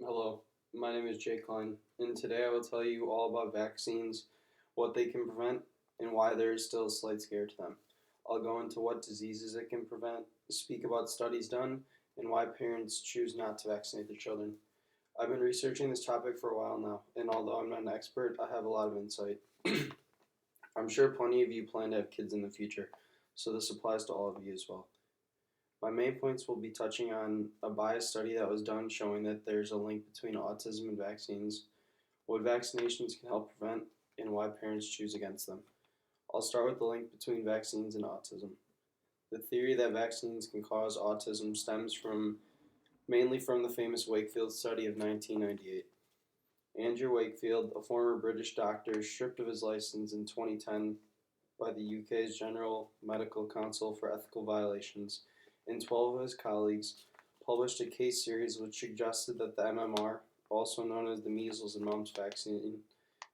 Hello, my name is Jay Klein, and today I will tell you all about vaccines, what they can prevent, and why there is still a slight scare to them. I'll go into what diseases it can prevent, speak about studies done, and why parents choose not to vaccinate their children. I've been researching this topic for a while now, and although I'm not an expert, I have a lot of insight. I'm sure plenty of you plan to have kids in the future, so this applies to all of you as well. My main points will be touching on a bias study that was done showing that there's a link between autism and vaccines, what vaccinations can help prevent, and why parents choose against them. I'll start with the link between vaccines and autism. The theory that vaccines can cause autism stems mainly from the famous Wakefield study of 1998. Andrew Wakefield, a former British doctor, stripped of his license in 2010 by the UK's General Medical Council for ethical violations, and 12 of his colleagues published a case series which suggested that the MMR, also known as the measles and mumps vaccine,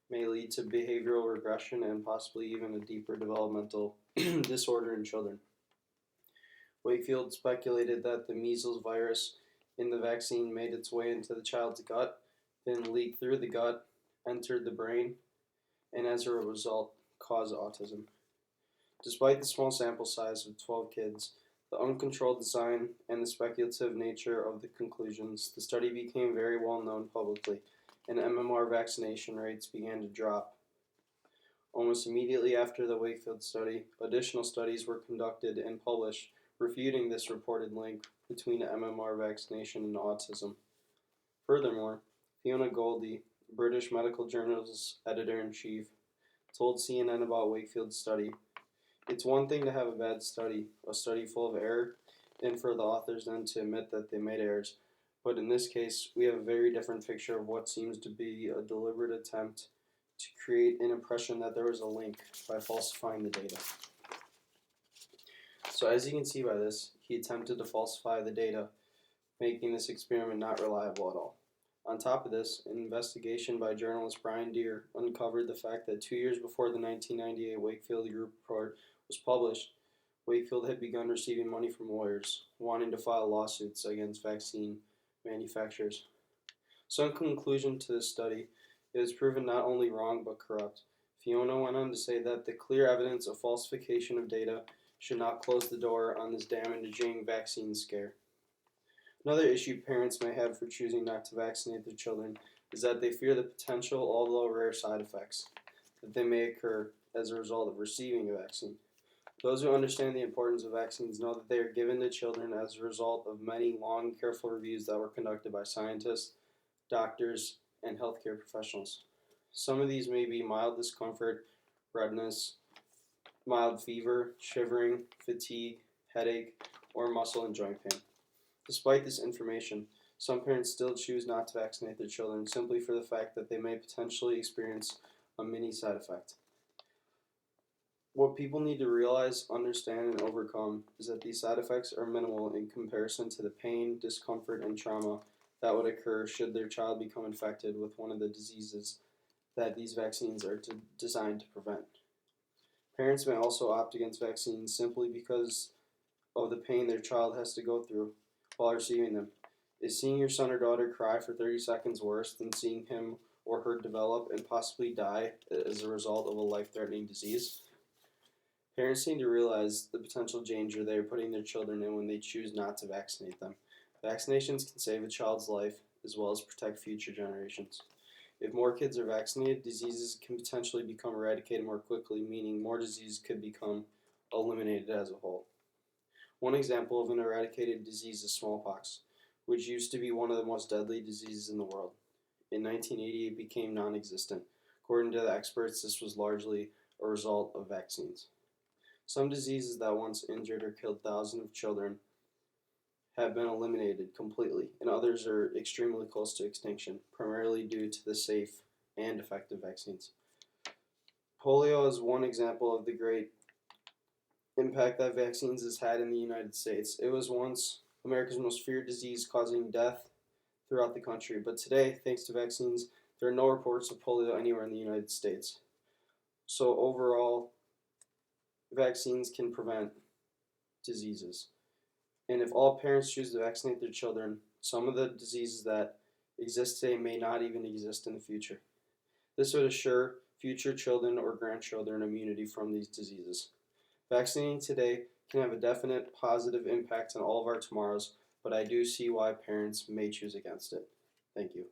may lead to behavioral regression and possibly even a deeper developmental disorder in children. Wakefield speculated that the measles virus in the vaccine made its way into the child's gut, then leaked through the gut, entered the brain, and as a result, caused autism. Despite the small sample size of 12 kids, the uncontrolled design, and the speculative nature of the conclusions, the study became very well known publicly, and MMR vaccination rates began to drop. Almost immediately after the Wakefield study, additional studies were conducted and published refuting this reported link between MMR vaccination and autism. Furthermore, Fiona Goldie, British Medical Journal's editor-in-chief, told CNN about Wakefield's study. It's one thing to have a bad study, a study full of error, and for the authors then to admit that they made errors. But in this case, we have a very different picture of what seems to be a deliberate attempt to create an impression that there was a link by falsifying the data. So as you can see by this, he attempted to falsify the data, making this experiment not reliable at all. On top of this, an investigation by journalist Brian Deer uncovered the fact that 2 years before the 1998 Wakefield Group report was published, Wakefield had begun receiving money from lawyers wanting to file lawsuits against vaccine manufacturers. So in conclusion to this study, it was proven not only wrong but corrupt. Fiona went on to say that the clear evidence of falsification of data should not close the door on this damaging vaccine scare. Another issue parents may have for choosing not to vaccinate their children is that they fear the potential, although rare, side effects that they may occur as a result of receiving a vaccine. Those who understand the importance of vaccines know that they are given to children as a result of many long and careful reviews that were conducted by scientists, doctors, and healthcare professionals. Some of these may be mild discomfort, redness, mild fever, shivering, fatigue, headache, or muscle and joint pain. Despite this information, some parents still choose not to vaccinate their children simply for the fact that they may potentially experience a mini side effect. What people need to realize, understand, and overcome is that these side effects are minimal in comparison to the pain, discomfort, and trauma that would occur should their child become infected with one of the diseases that these vaccines are designed to prevent. Parents may also opt against vaccines simply because of the pain their child has to go through while receiving them. Is seeing your son or daughter cry for 30 seconds worse than seeing him or her develop and possibly die as a result of a life-threatening disease? Parents need to realize the potential danger they are putting their children in when they choose not to vaccinate them. Vaccinations can save a child's life as well as protect future generations. If more kids are vaccinated, diseases can potentially become eradicated more quickly, meaning more diseases could become eliminated as a whole. One example of an eradicated disease is smallpox, which used to be one of the most deadly diseases in the world. In 1980, it became non-existent. According to the experts, this was largely a result of vaccines. Some diseases that once injured or killed thousands of children have been eliminated completely, and others are extremely close to extinction, primarily due to the safe and effective vaccines. Polio is one example of the great impact that vaccines has had in the United States. It was once America's most feared disease, causing death throughout the country, but today, thanks to vaccines, there are no reports of polio anywhere in the United States. So overall, vaccines can prevent diseases. And if all parents choose to vaccinate their children, some of the diseases that exist today may not even exist in the future. This would assure future children or grandchildren immunity from these diseases. Vaccinating today can have a definite positive impact on all of our tomorrows, but I do see why parents may choose against it. Thank you.